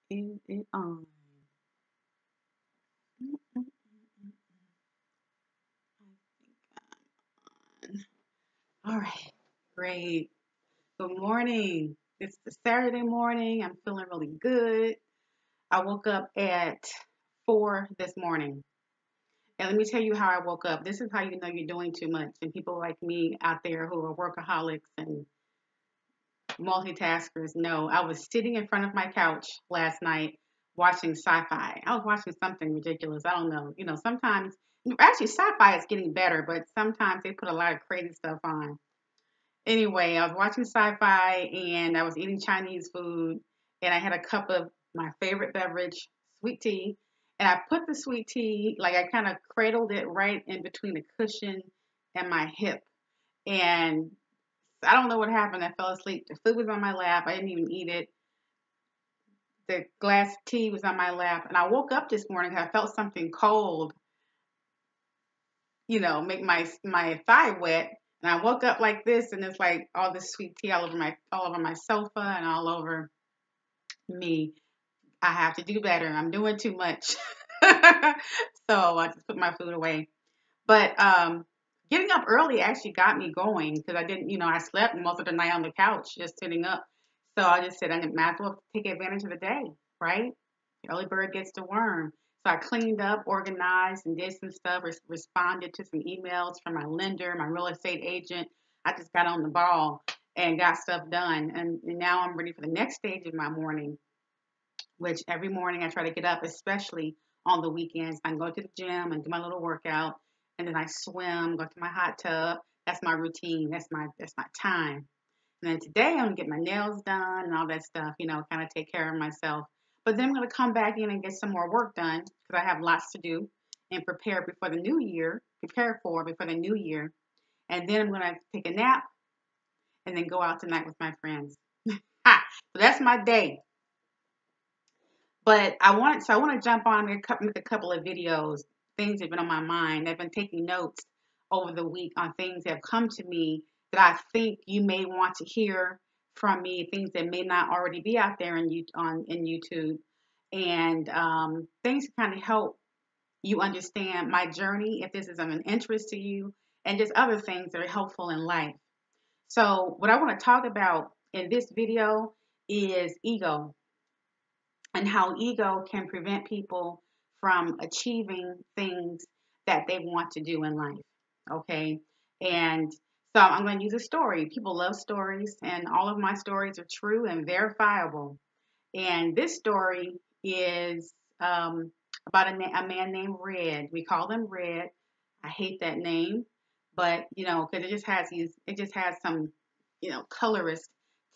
Is it on? Mm, mm, mm, I think I'm on. All right. Great. Good morning. It's the Saturday morning. I'm feeling really good. I woke up at 4 this morning. And let me tell you how I woke up. This is how you know you're doing too much. And people like me out there who are workaholics and multitaskers know I was sitting in front of my couch last night watching sci-fi. I was watching something ridiculous. I don't know. Sometimes, actually, sci-fi is getting better, but sometimes they put a lot of crazy stuff on. Anyway, I was watching sci-fi and I was eating Chinese food and I had a cup of my favorite beverage, sweet tea. And I put the sweet tea, like I kind of cradled it right in between the cushion and my hip. And I don't know what happened. I fell asleep. The food was on my lap. I didn't even eat it. The glass of tea was on my lap. And I woke up this morning. I felt something cold, make my thigh wet. And I woke up like this, and it's like all this sweet tea all over my sofa and all over me. I have to do better. I'm doing too much. So I just put my food away. But getting up early actually got me going because I didn't, I slept most of the night on the couch just sitting up. So I just said I might as well take advantage of the day, right? The early bird gets the worm. So I cleaned up, organized, and did some stuff. Responded to some emails from my lender, my real estate agent. I just got on the ball and got stuff done. And now I'm ready for the next stage of my morning, which every morning I try to get up, especially on the weekends. I can go to the gym and do my little workout, and then I swim, go to my hot tub. That's my routine. That's my time. And then today I'm gonna get my nails done and all that stuff, kind of take care of myself. But then I'm gonna come back in and get some more work done because I have lots to do and prepare for before the new year. And then I'm gonna take a nap and then go out tonight with my friends. Ha! So that's my day. But I want to jump on and make a couple of videos. Things have been on my mind. I've been taking notes over the week on things that have come to me that I think you may want to hear from me. Things that may not already be out there in YouTube, and things to kind of help you understand my journey if this is of an interest to you, and just other things that are helpful in life. So, what I want to talk about in this video is ego and how ego can prevent people from achieving things that they want to do in life. Okay. And so I'm going to use a story. People love stories, and all of my stories are true and verifiable. And this story is about a man named Red. We call him Red. I hate that name, but because it just has some, colorist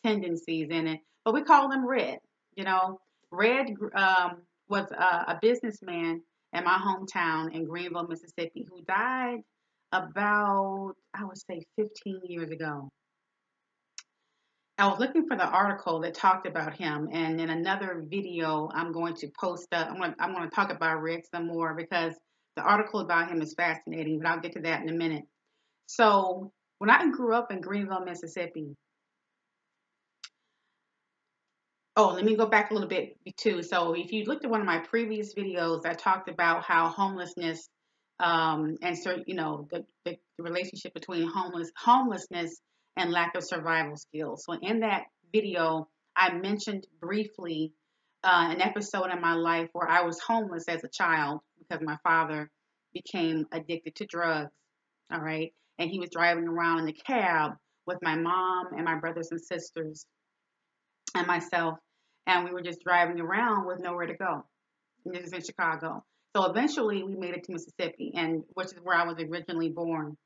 tendencies in it. But we call him Red. You know, Red was a businessman in my hometown in Greenville, Mississippi, who died about, I would say, 15 years ago. I was looking for the article that talked about him, and in another video, I'm going to post up. I'm going to talk about Rick some more because the article about him is fascinating. But I'll get to that in a minute. So when I grew up in Greenville, Mississippi, oh, let me go back a little bit too. So if you looked at one of my previous videos, I talked about how homelessness, and so the relationship between homelessness and lack of survival skills. So in that video, I mentioned briefly an episode in my life where I was homeless as a child because my father became addicted to drugs. All right, and he was driving around in a cab with my mom and my brothers and sisters and myself, and we were just driving around with nowhere to go. And this is in Chicago. So eventually we made it to Mississippi, and which is where I was originally born.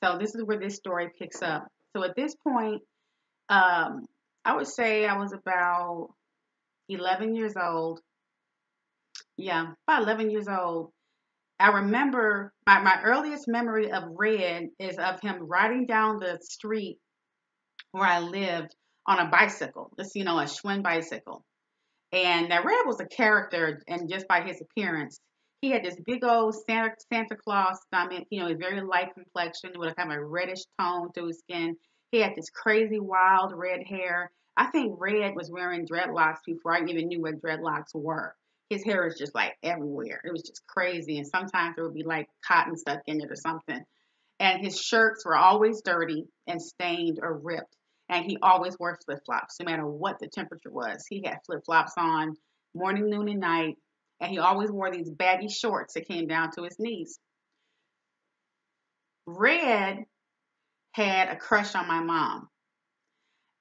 So this is where this story picks up. So at this point, I would say I was about 11 years old. Yeah, about 11 years old. I remember my earliest memory of Red is of him riding down the street where I lived on a bicycle. Just, a Schwinn bicycle. And now Red was a character, and just by his appearance, he had this big old Santa Claus stomach. Very light complexion with a kind of a reddish tone to his skin. He had this crazy, wild red hair. I think Red was wearing dreadlocks before I even knew what dreadlocks were. His hair was just like everywhere. It was just crazy. And sometimes there would be like cotton stuck in it or something. And his shirts were always dirty and stained or ripped. And he always wore flip flops, no matter what the temperature was. He had flip flops on morning, noon, and night. And he always wore these baggy shorts that came down to his knees. Red had a crush on my mom.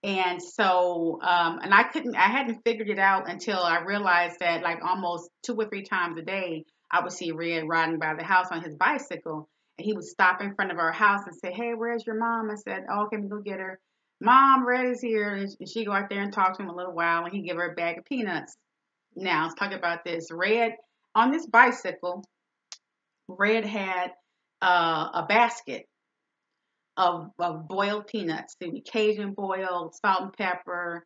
And so, and I hadn't figured it out until I realized that like almost 2 or 3 times a day, I would see Red riding by the house on his bicycle. And he would stop in front of our house and say, "Hey, where's your mom?" I said, "Oh, okay, go get her." "Mom, Red is here." And she'd go out there and talk to him a little while, and he'd give her a bag of peanuts. Now, let's talk about this. Red, on this bicycle, Red had a basket of boiled peanuts. They would Cajun boiled, salt and pepper.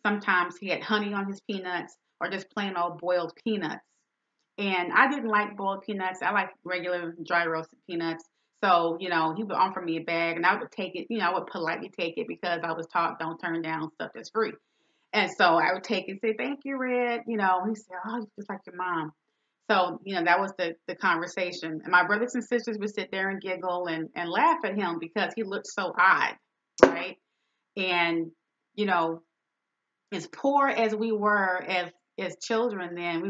Sometimes he had honey on his peanuts or just plain old boiled peanuts. And I didn't like boiled peanuts. I like regular dry roasted peanuts. So, he would offer me a bag and I would take it. I would politely take it because I was taught don't turn down stuff that's free. And so I would take it and say, "Thank you, Red." He said, "Oh, you're just like your mom." So, that was the conversation. And my brothers and sisters would sit there and giggle and laugh at him because he looked so odd, right? And, you know, as poor as we were as children then,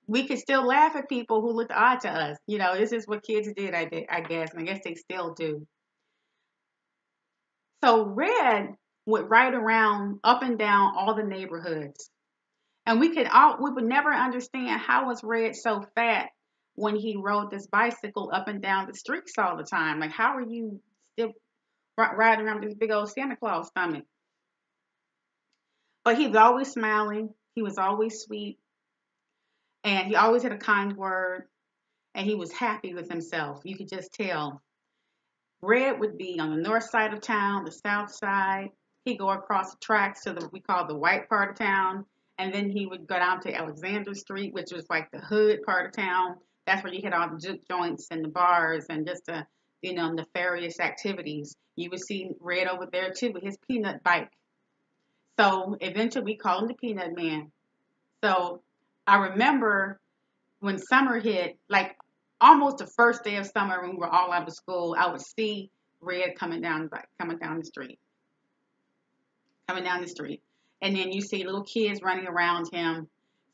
we could still laugh at people who looked odd to us. This is what kids did, I guess, and I guess they still do. So Red would ride around up and down all the neighborhoods. And we would never understand how was Red so fat when he rode this bicycle up and down the streets all the time. Like, how are you still riding around with this big old Santa Claus stomach? But he was always smiling. He was always sweet. And he always had a kind word. And he was happy with himself. You could just tell. Red would be on the north side of town, the south side. He'd go across the tracks to we call the white part of town. And then he would go down to Alexander Street, which was like the hood part of town. That's where you had all the juke joints and the bars and just the, nefarious activities. You would see Red over there too with his peanut bike. So eventually we called him the Peanut Man. So I remember when summer hit, like almost the first day of summer when we were all out of school, I would see Red coming down the street, coming down the street. And then you see little kids running around him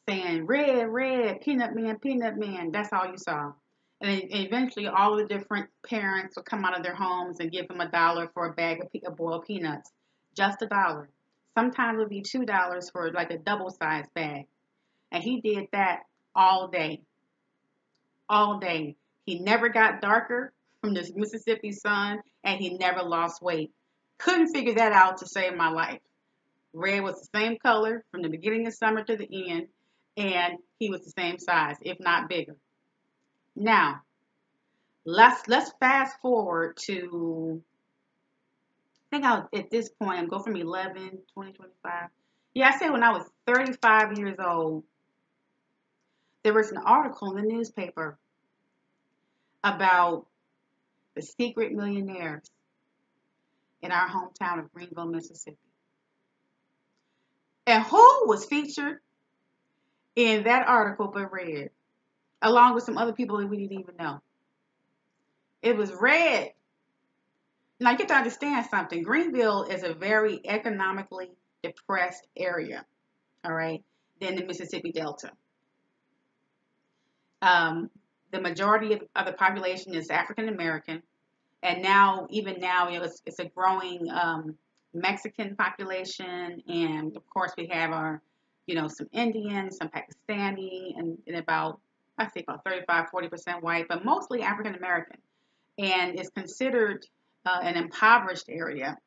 saying, "Red, Red, Peanut Man, Peanut Man." That's all you saw. And then eventually all the different parents would come out of their homes and give him $1 for a bag of boiled peanuts. Just $1. Sometimes it would be $2 for like a double-sized bag. And he did that all day, all day. He never got darker from this Mississippi sun, and he never lost weight. Couldn't figure that out to save my life. Red was the same color from the beginning of summer to the end, and he was the same size, if not bigger. Now, let's fast forward to, I think at this point, I'm go from 11, 20, 25. Yeah, I say when I was 35 years old, there was an article in the newspaper about the secret millionaires in our hometown of Greenville, Mississippi. And who was featured in that article but Red, along with some other people that we didn't even know? It was Red. Now you get to understand something. Greenville is a very economically depressed area, all right, than the Mississippi Delta. Um, the majority of the population is African American. And now, even now, it's a growing Mexican population, and of course we have our, some Indian, some Pakistani, and about, I say about 35-40% white, but mostly African American, and it's considered an impoverished area.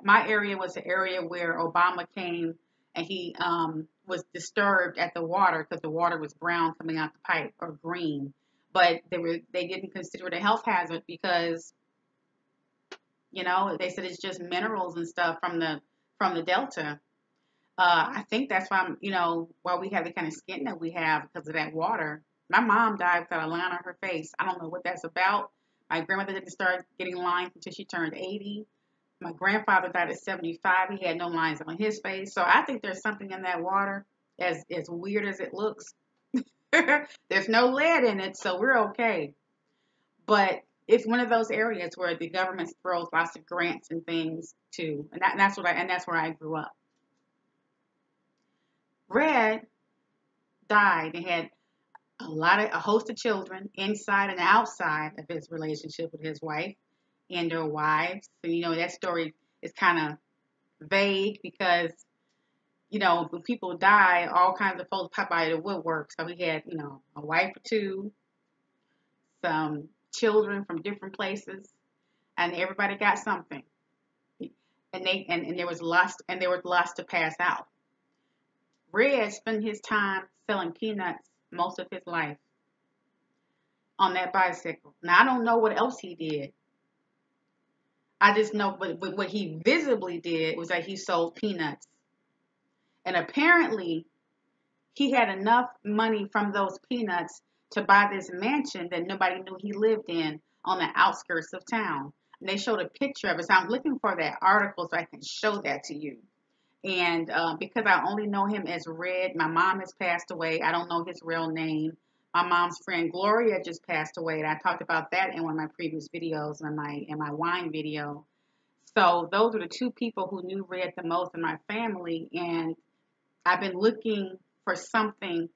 My area was the area where Obama came, and he was disturbed at the water because the water was brown coming out the pipe or green, but they didn't consider it a health hazard because they said it's just minerals and stuff from the delta. I think that's why we have the kind of skin that we have because of that water. My mom died without a line on her face. I don't know what that's about, My grandmother didn't start getting lines until she turned 80. My grandfather died at 75. He had no lines on his face. So I think there's something in that water, as weird as it looks. There's no lead in it, so we're okay. But it's one of those areas where the government throws lots of grants and things too, and that's where I grew up. Red died and had a host of children inside and outside of his relationship with his wife and their wives. So that story is kind of vague because when people die, all kinds of folks pop out of the woodwork. So he had a wife or two, some children from different places, and everybody got something. And there was lots to pass out. Red spent his time selling peanuts most of his life on that bicycle. Now I don't know what else he did. I just know what he visibly did was that he sold peanuts. And apparently he had enough money from those peanuts to buy this mansion that nobody knew he lived in on the outskirts of town. And they showed a picture of it. So I'm looking for that article so I can show that to you. And because I only know him as Red, my mom has passed away. I don't know his real name. My mom's friend Gloria just passed away, and I talked about that in one of my previous videos, in my wine video. So those are the two people who knew Red the most in my family, and I've been looking for something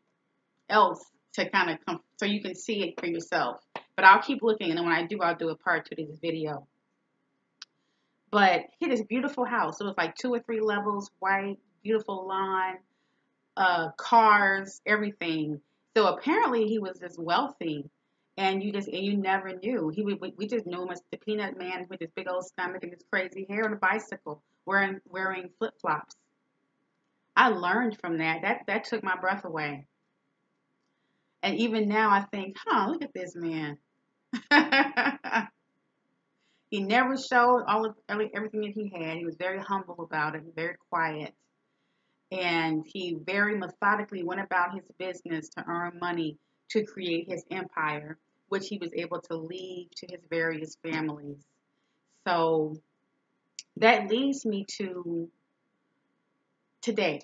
else to kind of come so you can see it for yourself. But I'll keep looking, and then when I do, I'll do a part 2 to this video. But he had this beautiful house. It was like 2 or 3 levels, white, beautiful lawn, cars, everything. So apparently he was just wealthy, and you never knew. We just knew him as the Peanut Man with his big old stomach and his crazy hair on a bicycle, wearing flip flops. I learned from that. That took my breath away. And even now I think, look at this man. He never showed everything that he had. He was very humble about it, very quiet. And he very methodically went about his business to earn money to create his empire, which he was able to leave to his various families. So that leads me to today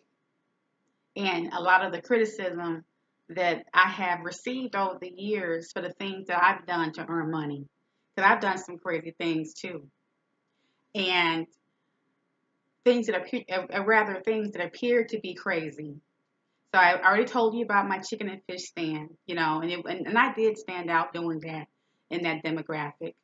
and a lot of the criticism that I have received over the years for the things that I've done to earn money. Because I've done some crazy things too. And things that appear to be crazy. So I already told you about my chicken and fish stand, and I did stand out doing that in that demographic.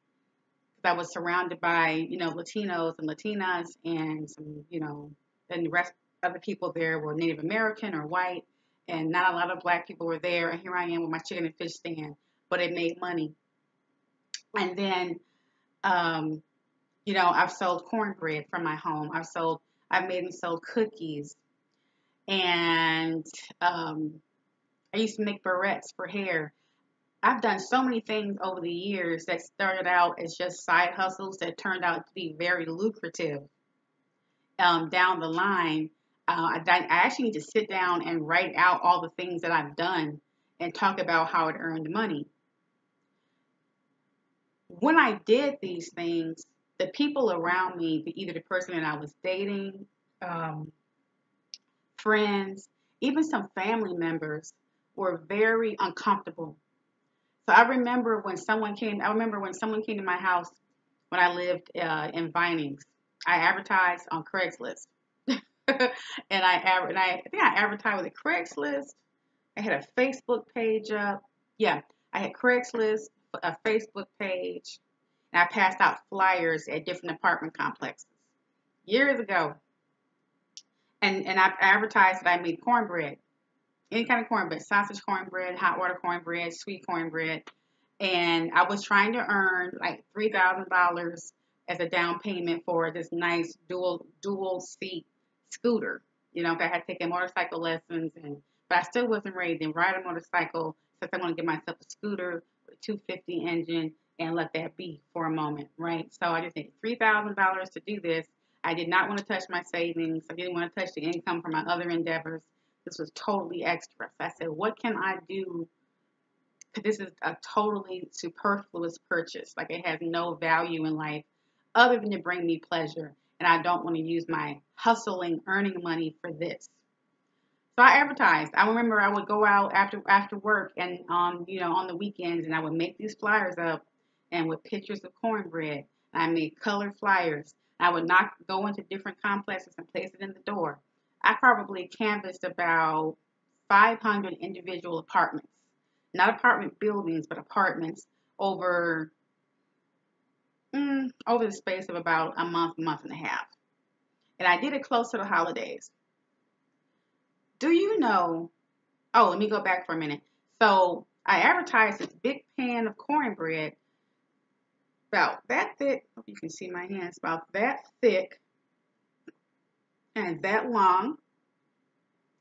I was surrounded by, Latinos and Latinas and some, and the rest of the people there were Native American or white, and not a lot of black people were there. And here I am with my chicken and fish stand, but it made money. And then, I've sold cornbread from my home. I've made and sold cookies. And I used to make barrettes for hair. I've done so many things over the years that started out as just side hustles that turned out to be very lucrative down the line. I actually need to sit down and write out all the things that I've done and talk about how it earned money. When I did these things, the people around me, either the person that I was dating, friends, even some family members, were very uncomfortable. So I remember when someone came to my house when I lived in Vinings. I advertised on Craigslist. And I think I advertised with a Craigslist. I had a Facebook page up. Yeah, I had Craigslist, a Facebook page, and I passed out flyers at different apartment complexes years ago. And I advertised that I made cornbread, any kind of cornbread, sausage cornbread, hot water cornbread, sweet cornbread. And I was trying to earn like $3,000 as a down payment for this nice dual seat scooter. I had taken motorcycle lessons, but I still wasn't ready to ride a motorcycle since I want to get myself a scooter with a 250 engine and let that be for a moment, right? So I just needed $3,000 to do this. I did not want to touch my savings. I didn't want to touch the income from my other endeavors. This was totally extra. So I said, what can I do because this is a totally superfluous purchase. Like it has no value in life other than to bring me pleasure. And I don't want to use my hustling, earning money for this. So I advertised. I remember I would go out after work and on the weekends, and I would make these flyers up and with pictures of cornbread. And I made colored flyers. I would not go into different complexes and place it in the door. I probably canvassed about 500 individual apartments, not apartment buildings, but apartments over over the space of about a month and a half. And I did it close to the holidays. Do you know? Oh, let me go back for a minute. So I advertised this big pan of cornbread about that thick. Hope you can see my hands. About that thick and that long.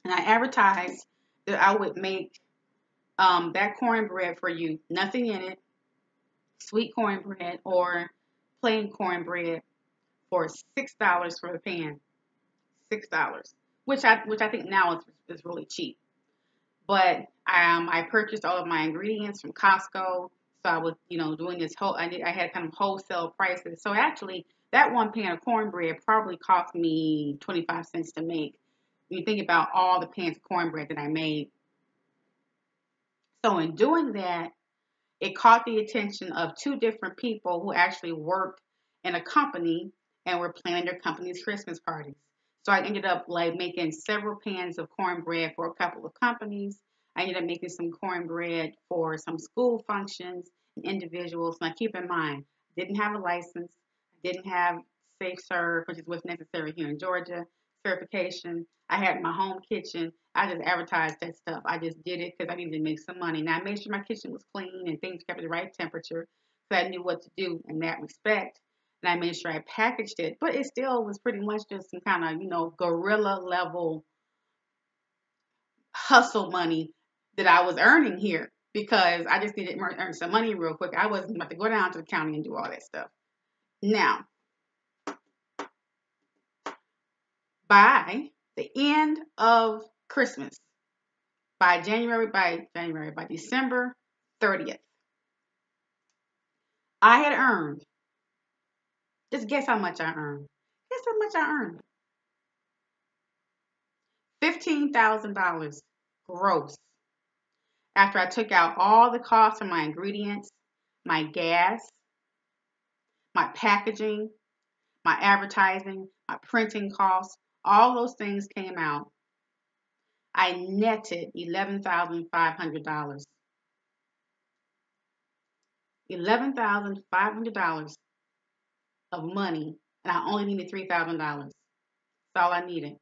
And I advertised that I would make that cornbread for you. Nothing in it. Sweet cornbread or plain cornbread for $6 for the pan. $6, which I think now is really cheap. But I purchased all of my ingredients from Costco. So I was, doing this whole, I had kind of wholesale prices. So actually, that one pan of cornbread probably cost me 25 cents to make. When you think about all the pans of cornbread that I made. So in doing that, it caught the attention of two different people who actually worked in a company and were planning their company's Christmas parties. So I ended up like making several pans of cornbread for a couple of companies. I ended up making some cornbread for some school functions and individuals. Now keep in mind, I didn't have a license. I didn't have Safe Serve, which is what's necessary here in Georgia, certification. I had my home kitchen. I just advertised that stuff. I just did it because I needed to make some money. Now I made sure my kitchen was clean and things kept at the right temperature, so I knew what to do in that respect. And I made sure I packaged it, but it still was pretty much just some kind of, guerrilla level hustle money that I was earning here because I just needed to earn some money real quick. I wasn't about to go down to the county and do all that stuff. Now, by the end of Christmas, by December 30th, I had earned, just guess how much I earned. Guess how much I earned? $15,000 gross. After I took out all the costs from my ingredients, my gas, my packaging, my advertising, my printing costs, all those things came out. I netted $11,500. $11,500 of money, and I only needed $3,000. That's all I needed.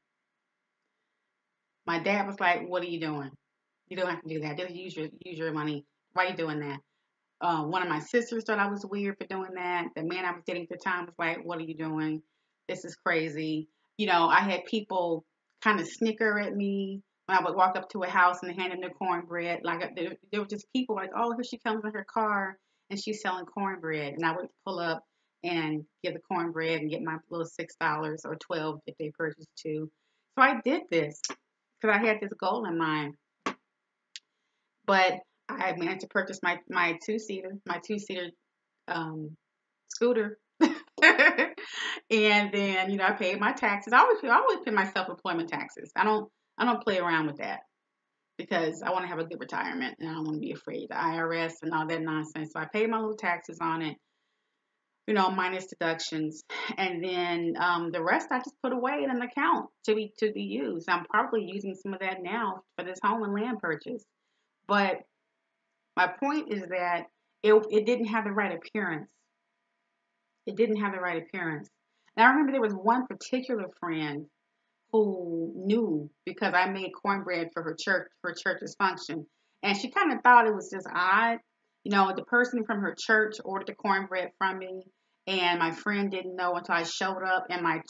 My dad was like, "What are you doing? You don't have to do that. Just use your money. Why are you doing that?" One of my sisters thought I was weird for doing that. The man I was dating at the time was like, "What are you doing? This is crazy." I had people kind of snicker at me when I would walk up to a house and hand them their cornbread. Like there were just people like, "Oh, here she comes in her car and she's selling cornbread," and I would pull up and give the cornbread and get my little $6 or 12 if they purchased two. So I did this because I had this goal in mind. But I managed to purchase my two seater scooter, and then I paid my taxes. I always pay my self employment taxes. I don't play around with that because I want to have a good retirement and I don't want to be afraid of the IRS and all that nonsense. So I paid my little taxes on it, minus deductions, and then the rest I just put away in an account to be used. I'm probably using some of that now for this home and land purchase. But my point is that it didn't have the right appearance. It didn't have the right appearance. And I remember there was one particular friend who knew because I made cornbread for her church's function. And she kind of thought it was just odd. The person from her church ordered the cornbread from me, and my friend didn't know until I showed up in my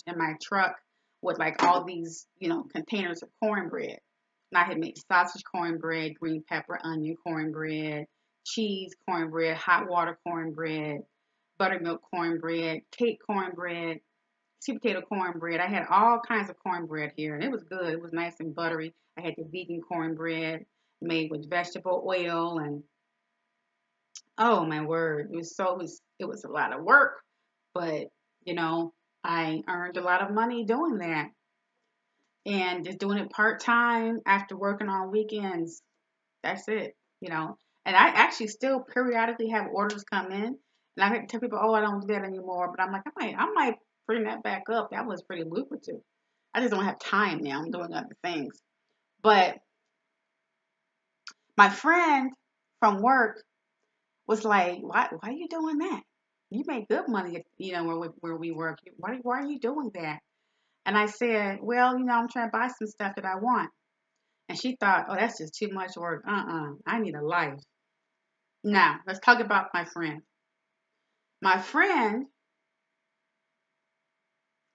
truck with like all these, containers of cornbread. And I had made sausage cornbread, green pepper, onion cornbread, cheese cornbread, hot water cornbread, buttermilk cornbread, cake cornbread, sweet potato cornbread. I had all kinds of cornbread here, and it was good. It was nice and buttery. I had the vegan cornbread made with vegetable oil and Oh my word. It was a lot of work, but you know, I earned a lot of money doing that and just doing it part time after working on weekends. That's it, you know. And I actually still periodically have orders come in, and I have to tell people, "Oh, I don't do that anymore." But I'm like, I might bring that back up. That was pretty lucrative. I just don't have time now. I'm doing other things. But my friend from work was like, "Why are you doing that? You make good money, where we work. Why are you doing that?" And I said, "Well, I'm trying to buy some stuff that I want." And she thought, "Oh, that's just too much work. I need a life." Now, let's talk about my friend. My friend,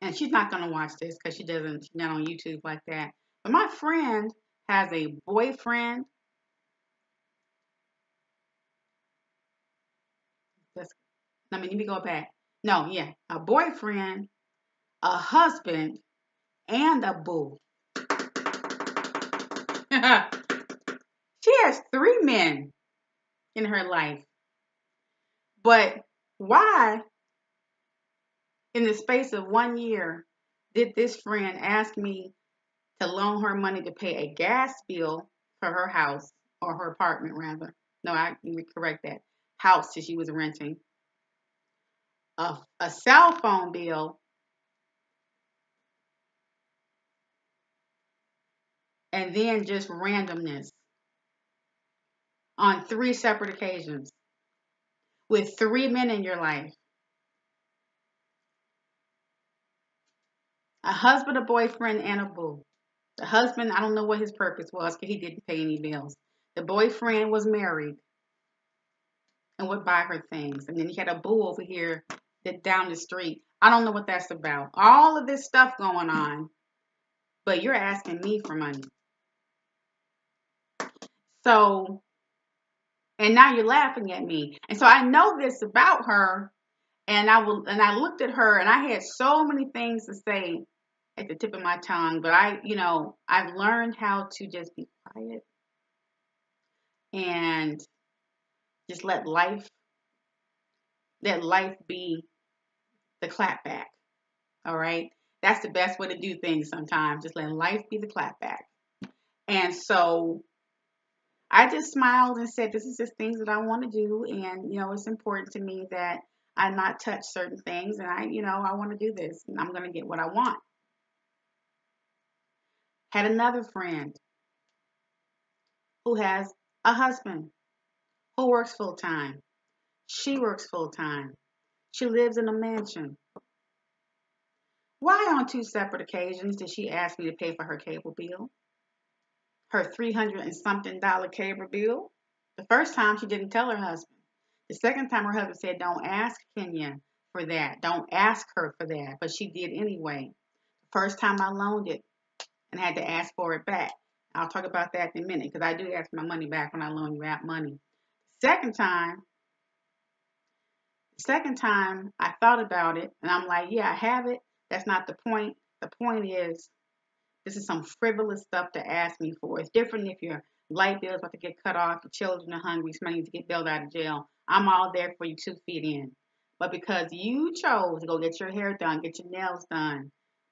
and she's not going to watch this because she's not on YouTube like that. But my friend has a boyfriend. Just, let me go back. No, yeah, a boyfriend, a husband, and a boo. She has three men in her life. But why, in the space of 1 year, did this friend ask me to loan her money to pay a gas bill for her house, or her apartment rather? No, I need to correct that. House that she was renting. A cell phone bill, and then just randomness on three separate occasions with three men in your life. A husband, a boyfriend, and a boo. The husband, I don't know what his purpose was because he didn't pay any bills. The boyfriend was married and would buy her things. And then he had a boo over here that down the street. I don't know what that's about. All of this stuff going on, but you're asking me for money. So, and now you're laughing at me. And so I know this about her, and I looked at her, and I had so many things to say at the tip of my tongue, but I've learned how to just be quiet and just let life be the clapback. All right. That's the best way to do things sometimes. Just let life be the clapback. And so I just smiled and said, this is just things that I want to do. And, it's important to me that I not touch certain things. And I want to do this, and I'm going to get what I want. Had another friend who has a husband who works full time. She works full time. She lives in a mansion. Why on two separate occasions did she ask me to pay for her cable bill? Her 300 and something dollar cable bill? The first time she didn't tell her husband. The second time her husband said, don't ask Kenya for that. Don't ask her for that. But she did anyway. The first time I loaned it and had to ask for it back. I'll talk about that in a minute because I do ask my money back when I loan you out money. Second time, Second time I thought about it and I'm like, yeah, I have it. That's not the point. The point is, this is some frivolous stuff to ask me for. It's different if your light bill is about to get cut off, your children are hungry, somebody needs to get bailed out of jail. I'm all there for you 2 feet in. But because you chose to go get your hair done, get your nails done,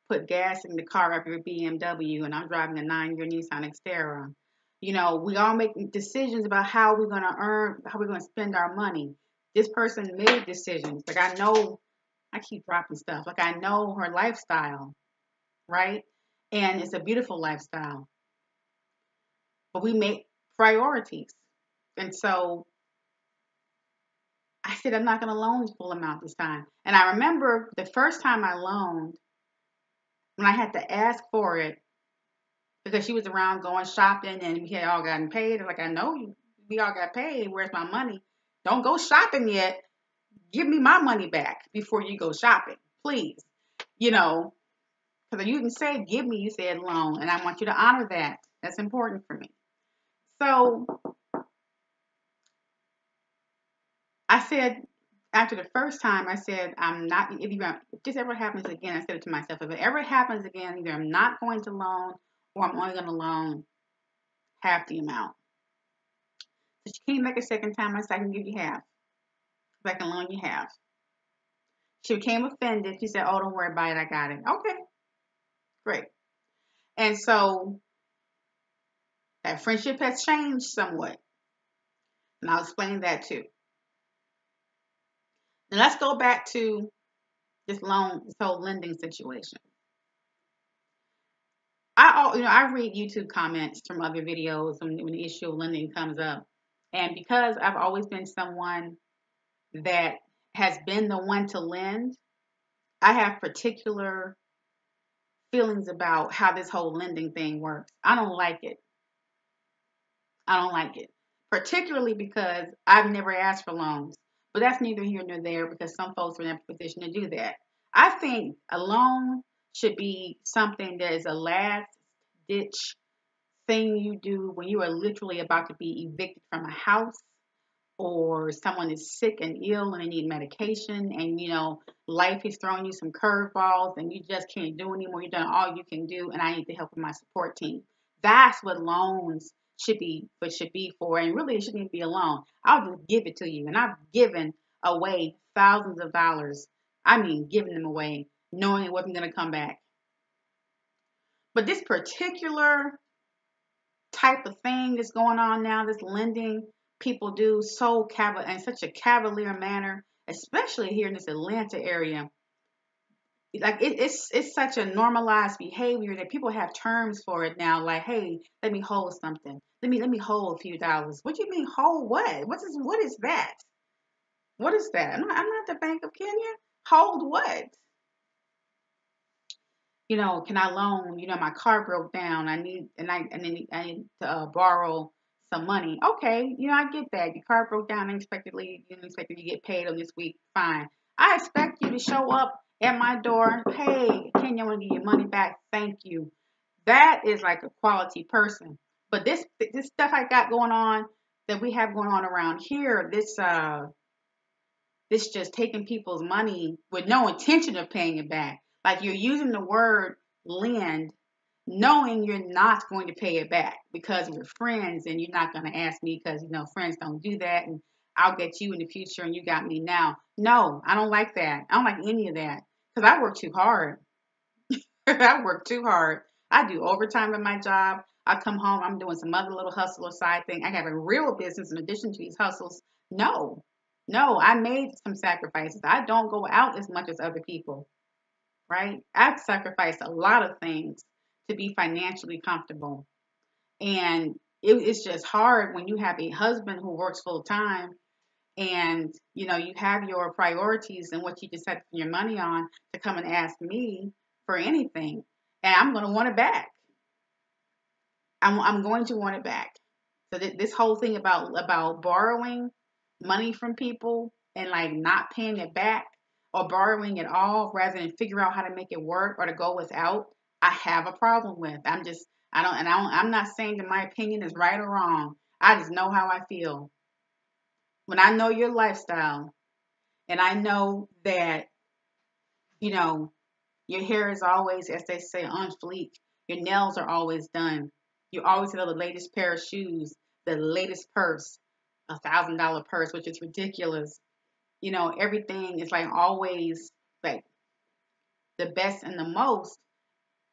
put gas in the car of your BMW, and I'm driving a 9-year Nissan Xterra, we all make decisions about how we're going to earn, how we're going to spend our money. This person made decisions. Like I know, I keep dropping stuff. Like I know her lifestyle, right? And it's a beautiful lifestyle. But we make priorities. And so I said, I'm not going to loan the full amount this time. And I remember the first time I loaned, when I had to ask for it, because she was around going shopping and we had all gotten paid. I'm like, I know we all got paid. Where's my money? Don't go shopping yet. Give me my money back before you go shopping, please. Because you didn't say give me, you said loan. And I want you to honor that. That's important for me. So I said, after the first time, I said, I'm not, if this ever happens again, I said it to myself, if it ever happens again, either I'm not going to loan or I'm only going to loan half the amount. So she came back a second time, I said, I can give you half. Second loan you have. She became offended. She said, "Oh, don't worry about it. I got it." Okay, great. And so that friendship has changed somewhat. And I'll explain that too. Now let's go back to this whole lending situation. I read YouTube comments from other videos when the issue of lending comes up. And because I've always been someone that has been the one to lend, I have particular feelings about how this whole lending thing works. I don't like it. I don't like it. Particularly because I've never asked for loans. But that's neither here nor there because some folks are in a position to do that. I think a loan should be something that is a last ditch thing you do when you are literally about to be evicted from a house, or someone is sick and ill and they need medication, and life is throwing you some curveballs and you just can't do anymore. You've done all you can do and I need the help of my support team. That's what loans should be for. And really it shouldn't even be a loan. I'll just give it to you. And I've given away thousands of dollars. I mean giving them away knowing it wasn't going to come back. But this particular type of thing that's going on now, this lending people do in such a cavalier manner, especially here in this Atlanta area. Like it's such a normalized behavior that people have terms for it now. Like, hey, let me hold something. Let me hold a few dollars. What do you mean hold what? What is that? What is that? I'm not the Bank of Kenya. Hold what? Can I loan? My car broke down. I need to borrow some money. Okay, I get that. Your car broke down unexpectedly. You didn't expect you to get paid on this week. Fine. I expect you to show up at my door. Hey, Kenya, I want to give you money back. Thank you. That is like a quality person. But this stuff I got going on that we have going on around here, this just taking people's money with no intention of paying it back. Like you're using the word lend, knowing you're not going to pay it back because we're friends and you're not going to ask me because, friends don't do that. And I'll get you in the future and you got me now. No, I don't like that. I don't like any of that because I work too hard. I work too hard. I do overtime in my job. I come home, I'm doing some other little hustle or side thing. I have a real business in addition to these hustles. No, no, I made some sacrifices. I don't go out as much as other people, right? I've sacrificed a lot of things to be financially comfortable. And it's just hard when you have a husband who works full time and you have your priorities and what you just spend your money on to come and ask me for anything, and I'm going to want it back. I'm going to want it back. So this whole thing about borrowing money from people and like not paying it back or borrowing at all rather than figure out how to make it work or to go without, I have a problem with. I'm not saying that my opinion is right or wrong. I just know how I feel. When I know your lifestyle and I know that, you know, your hair is always, as they say, on fleek. Your nails are always done. You always have the latest pair of shoes, the latest purse, $1,000 purse, which is ridiculous. Everything is like always like the best and the most.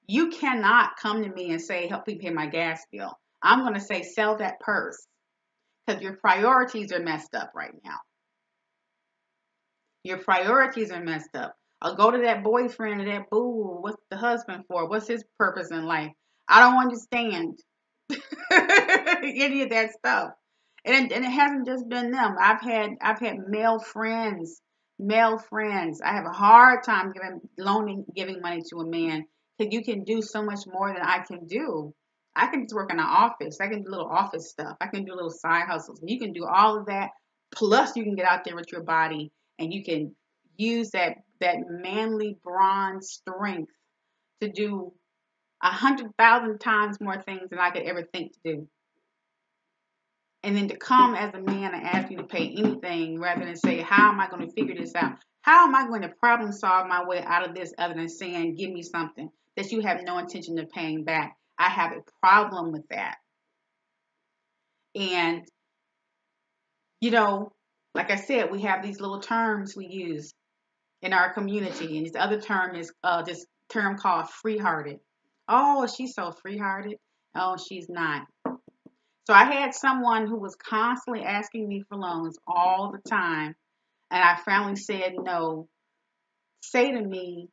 You cannot come to me and say, help me pay my gas bill. I'm going to say, sell that purse because your priorities are messed up right now. Your priorities are messed up. I'll go to that boyfriend or that boo. What's the husband for? What's his purpose in life? I don't understand any of that stuff. And it hasn't just been them. I've had male friends. I have a hard time giving money to a man because you can do so much more than I can do. I can just work in an office. I can do little office stuff. I can do little side hustles. You can do all of that. Plus, you can get out there with your body and you can use that manly bronze strength to do 100,000 times more things than I could ever think to do. And then to come as a man and ask you to pay anything rather than say, how am I going to figure this out? How am I going to problem solve my way out of this other than saying, give me something that you have no intention of paying back? I have a problem with that. And, you know, Like I said, we have these little terms we use in our community, and this other term is this term called free-hearted. Oh, she's so free-hearted. Oh, she's not. So I had someone who was constantly asking me for loans all the time, and I finally said no. Say to me,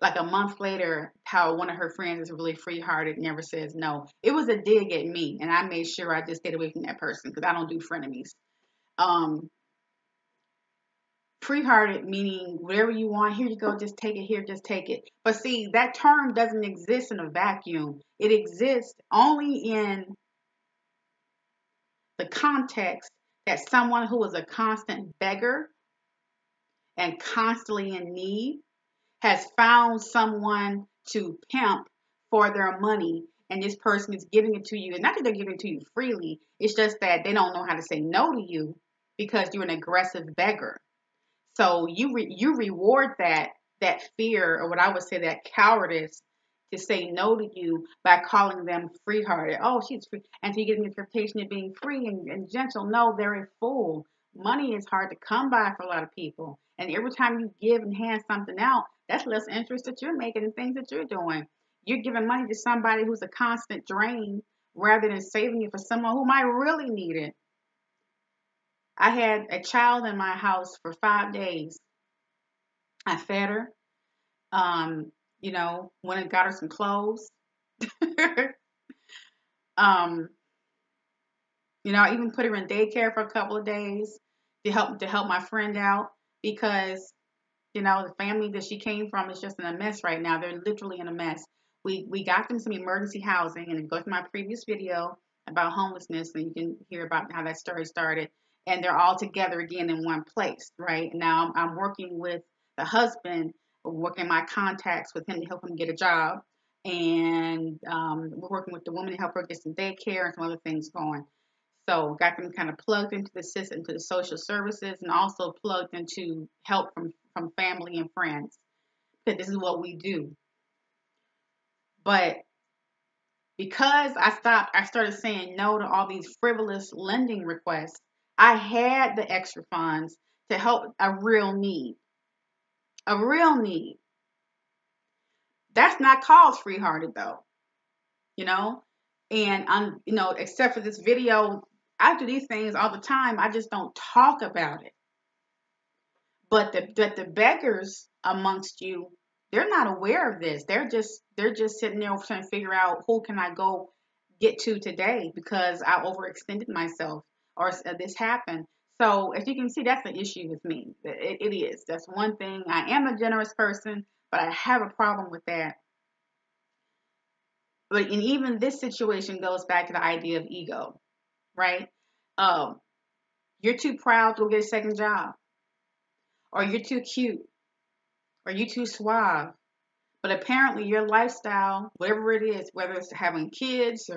like a month later, how one of her friends is really free-hearted, never says no. It was a dig at me, and I made sure I just stayed away from that person because I don't do frenemies. Um, Free-hearted meaning whatever you want, here you go, just take it, here, just take it. But see, that term doesn't exist in a vacuum. It exists only in the context that someone who is a constant beggar and constantly in need has found someone to pimp for their money, and this person is giving it to you. And not that they're giving it to you freely, it's just that they don't know how to say no to you because you're an aggressive beggar. So you reward that fear, or what I would say, that cowardice to say no to you by calling them free hearted. Oh, she's free, and so you get an interpretation of being free and gentle. No, they're a fool. Money is hard to come by for a lot of people, and every time you give and hand something out, that's less interest that you're making in things that you're doing. You're giving money to somebody who's a constant drain rather than saving it for someone who might really need it. I had a child in my house for 5 days. I fed her, went and got her some clothes. um, I even put her in daycare for a couple of days to help my friend out because the family that she came from is just in a mess right now. They're literally in a mess. We got them some emergency housing, and go to my previous video about homelessness, and you can hear about how that story started. And they're all together again in one place, right? Now I'm working with the husband, working my contacts with him to help him get a job, and we're working with the woman to help her get some daycare and some other things going. So got them kind of plugged into the system, into the social services, and also plugged into help from family and friends. Because this is what we do. But because I started saying no to all these frivolous lending requests. I had the extra funds to help a real need. A real need. That's not called free-hearted though, you know? And except for this video, I do these things all the time. I just don't talk about it. But the beggars amongst you, they're not aware of this. They're just sitting there trying to figure out who can I go get to today because I overextended myself or this happened. So as you can see, that's the issue with me. It is. That's one thing. I am a generous person, but I have a problem with that. But and even this situation goes back to the idea of ego, right? Um, you're too proud to go get a second job, or you're too cute, or you're too suave. But apparently your lifestyle, whatever it is, whether it's having kids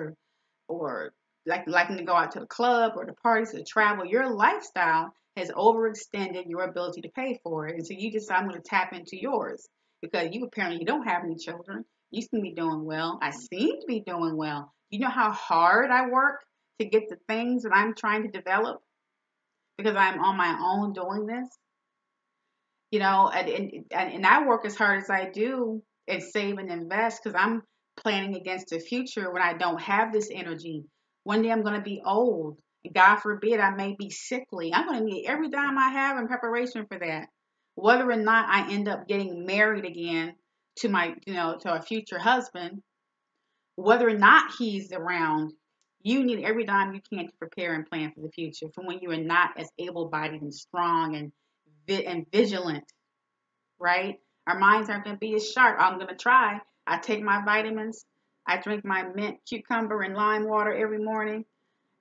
or liking to go out to the club or the parties or travel, your lifestyle has overextended your ability to pay for it. And so you decide I'm going to tap into yours because you don't have any children. You seem to be doing well. I seem to be doing well. You know how hard I work to get the things that I'm trying to develop because I'm on my own doing this? And I work as hard as I do and save and invest because I'm planning against the future when I don't have this energy. One day I'm going to be old. God forbid I may be sickly. I'm going to need every dime I have in preparation for that. Whether or not I end up getting married again to a future husband, whether or not he's around, you need every dime you can to prepare and plan for the future for when you are not as able-bodied and strong and vigilant, right? Our minds aren't going to be as sharp. I'm going to try. I take my vitamins. I drink my mint, cucumber, and lime water every morning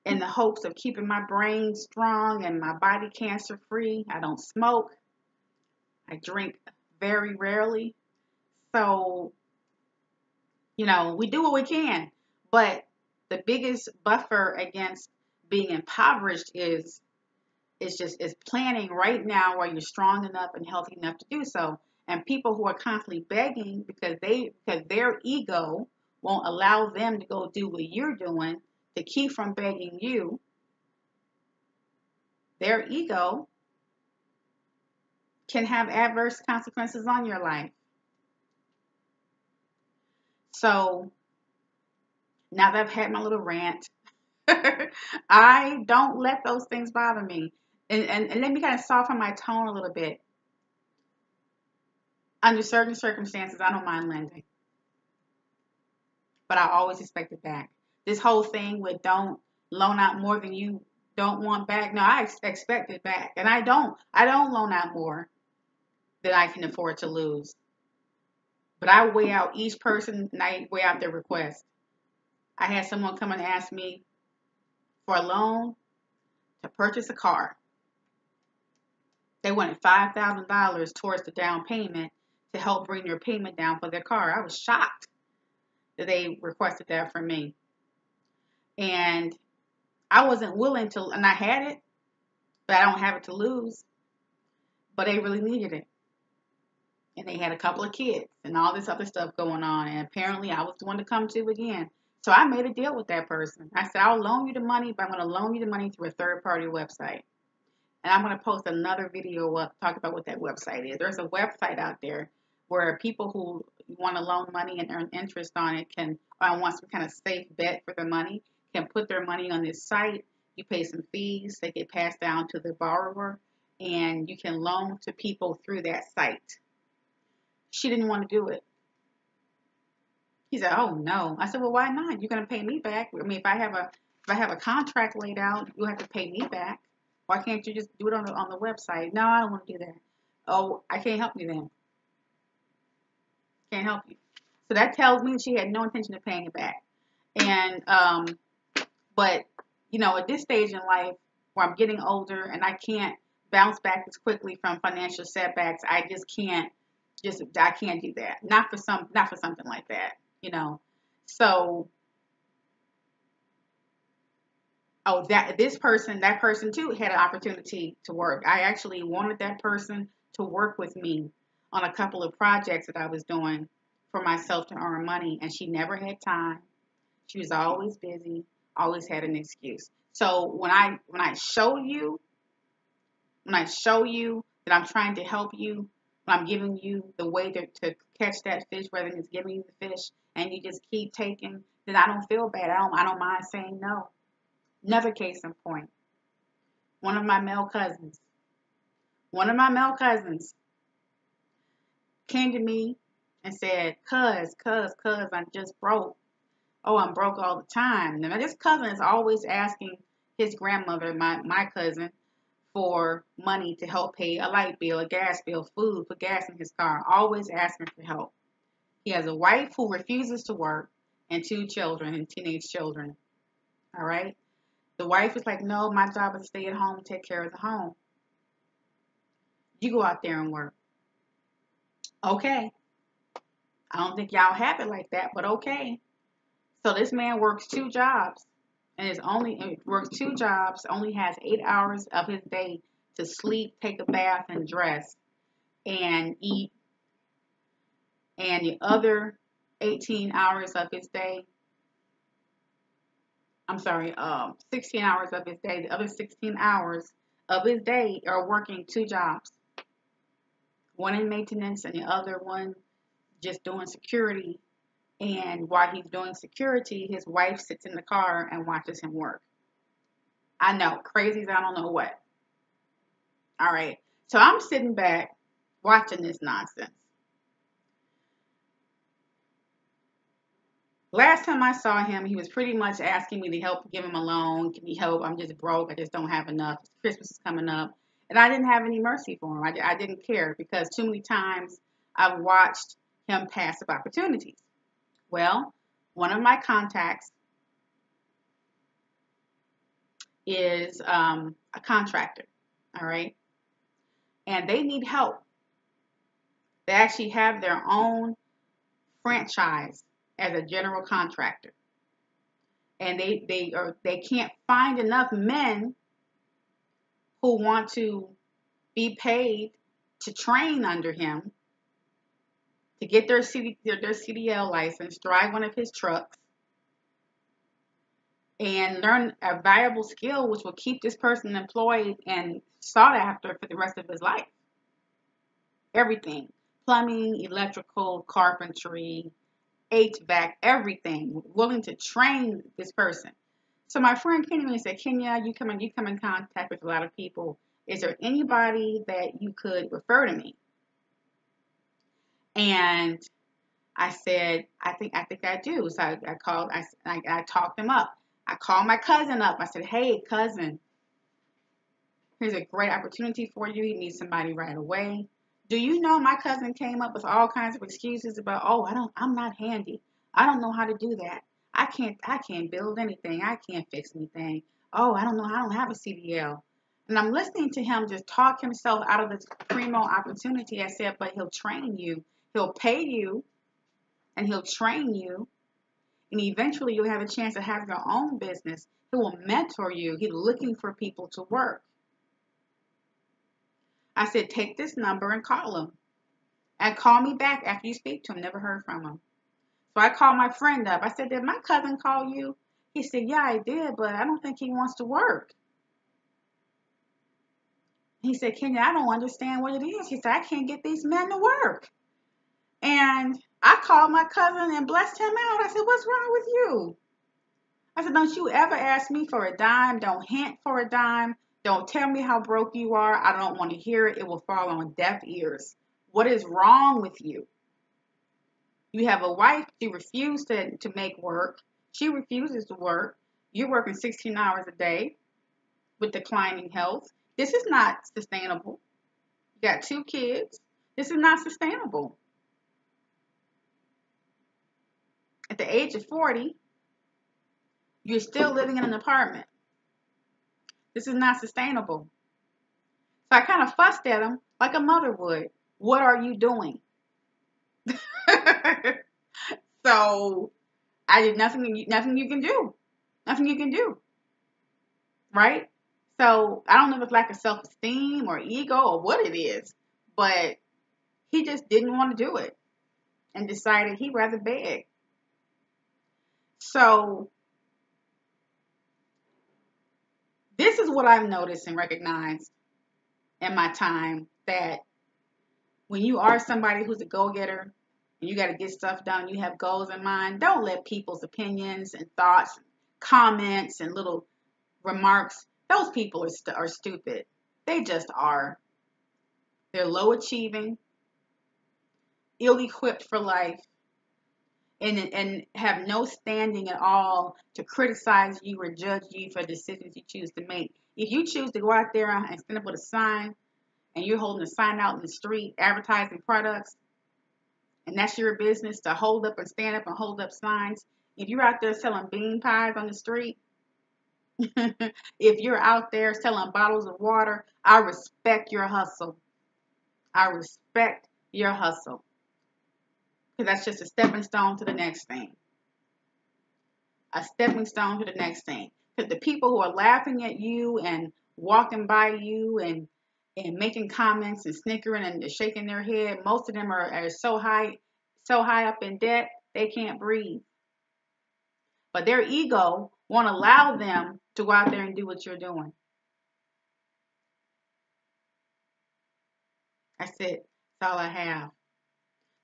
in the hopes of keeping my brain strong and my body cancer free. I don't smoke. I drink very rarely. So, we do what we can. But the biggest buffer against being impoverished is planning right now while you're strong enough and healthy enough to do so. And people who are constantly begging because their ego won't allow them to go do what you're doing to keep from begging you, their ego can have adverse consequences on your life. So now that I've had my little rant, I don't let those things bother me. And let me kind of soften my tone a little bit. Under certain circumstances, I don't mind lending, but I always expect it back. This whole thing with don't loan out more than you don't want back. No, I expect it back, and I don't. I don't loan out more than I can afford to lose. But I weigh out each person, and I weigh out their request. I had someone come and ask me for a loan to purchase a car. They wanted $5,000 towards the down payment to help bring their payment down for their car. I was shocked that they requested that from me. And I wasn't willing to, and I had it, but I don't have it to lose. But they really needed it. And they had a couple of kids and all this other stuff going on. And apparently I was the one to come to again. So I made a deal with that person. I said, I'll loan you the money, but I'm going to loan you the money through a third-party website. And I'm going to post another video up talking about what that website is. There's a website out there where people who want to loan money and earn interest on it can, or want some kind of safe bet for their money, can put their money on this site. You pay some fees. They get passed down to the borrower. And you can loan to people through that site. She didn't want to do it. He said, "Oh no." I said, "Well, why not? You're gonna pay me back. I mean, if I have a contract laid out, you have to pay me back. Why can't you just do it on the website?" "No, I don't want to do that." "Oh, I can't help you then. Can't help you." So that tells me she had no intention of paying it back. And but at this stage in life where I'm getting older and I can't bounce back as quickly from financial setbacks, I just can't. I can't do that. Not for something like that. So, that person too had an opportunity to work. I actually wanted that person to work with me on a couple of projects that I was doing for myself to earn money, and she never had time. She was always busy, always had an excuse. So when I show you that I'm trying to help you, when I'm giving you the way to catch that fish rather than just giving you the fish, and you just keep taking, then I don't feel bad. I don't mind saying no. Another case in point. One of my male cousins came to me and said, cuz, I'm just broke. Oh, I'm broke all the time. Now, this cousin is always asking his grandmother, my cousin, for money to help pay a light bill, a gas bill, food, put gas in his car. Always asking for help. He has a wife who refuses to work and 2 children and teenage children. All right? The wife is like, "No, my job is to stay at home and take care of the home. You go out there and work." Okay. I don't think y'all have it like that, but okay. So this man works 2 jobs only has 8 hours of his day to sleep, take a bath, and dress and eat. And the other 18 hours of his day, 16 hours of his day, the other 16 hours of his day are working 2 jobs. One in maintenance and the other one just doing security. And while he's doing security, his wife sits in the car and watches him work. I know, crazy as I don't know what. All right. So I'm sitting back watching this nonsense. Last time I saw him, he was pretty much asking me to help give him a loan. Can you help? I'm just broke. I just don't have enough. Christmas is coming up. And I didn't have any mercy for him. I didn't care because too many times I've watched him pass up opportunities. Well, one of my contacts is a contractor. All right. And they need help. They actually have their own franchise as a general contractor. And they can't find enough men who want to be paid to train under him to get their CDL license, drive one of his trucks, and learn a valuable skill which will keep this person employed and sought after for the rest of his life. Everything. Plumbing, electrical, carpentry, HVAC, everything. Willing to train this person. So my friend came to me and said, Kenya, you come in contact with a lot of people. Is there anybody that you could refer to me? And I said, I think I do. So I called, I talked him up. I called my cousin up. I said, hey, cousin, here's a great opportunity for you. He needs somebody right away. Do you know my cousin came up with all kinds of excuses about, oh, I'm not handy. I don't know how to do that. I can't build anything. I can't fix anything. Oh, I don't know. I don't have a CDL. And I'm listening to him just talk himself out of this primo opportunity. I said, but he'll train you. He'll pay you and he'll train you. And eventually you'll have a chance to have your own business. He will mentor you. He's looking for people to work. I said, take this number and call him. And call me back after you speak to him. Never heard from him. So I called my friend up. I said, did my cousin call you? He said, yeah, I did, but I don't think he wants to work. He said, Kenya, I don't understand what it is. He said, I can't get these men to work. And I called my cousin and blessed him out. I said, what's wrong with you? I said, don't you ever ask me for a dime. Don't hint for a dime. Don't tell me how broke you are. I don't want to hear it. It will fall on deaf ears. What is wrong with you? You have a wife. She refused to make work. She refuses to work. You're working 16 hours a day with declining health. This is not sustainable. You got 2 kids. This is not sustainable. At the age of 40, you're still living in an apartment. This is not sustainable. So I kind of fussed at him like a mother would. What are you doing? So I did nothing you can do. Nothing you can do. Right? So I don't know if it's lack of self-esteem or ego or what it is, but he just didn't want to do it and decided he'd rather beg. So this is what I've noticed and recognized in my time, that when you are somebody who's a go-getter and you got to get stuff done, you have goals in mind, don't let people's opinions and thoughts, comments and little remarks, those people are stupid. They just are. They're low achieving, ill-equipped for life, and have no standing at all to criticize you or judge you for decisions you choose to make. If you choose to go out there and stand up with a sign, and you're holding a sign out in the street advertising products, and that's your business to hold up and stand up and hold up signs. If you're out there selling bean pies on the street, if you're out there selling bottles of water, I respect your hustle. I respect your hustle. Because that's just a stepping stone to the next thing. A stepping stone to the next thing. Because the people who are laughing at you and walking by you and making comments and snickering and shaking their head, most of them are so high up in debt they can't breathe. But their ego won't allow them to go out there and do what you're doing. That's it. That's all I have.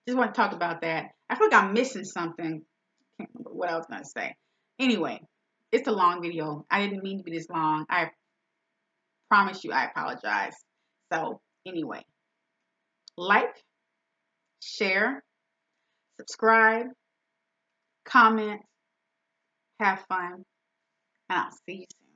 Just want to talk about that. I feel like I'm missing something. Can't remember what I was going to say. Anyway, it's a long video. I didn't mean to be this long. I promise you I apologize. So anyway, like, share, subscribe, comment, have fun, and I'll see you soon.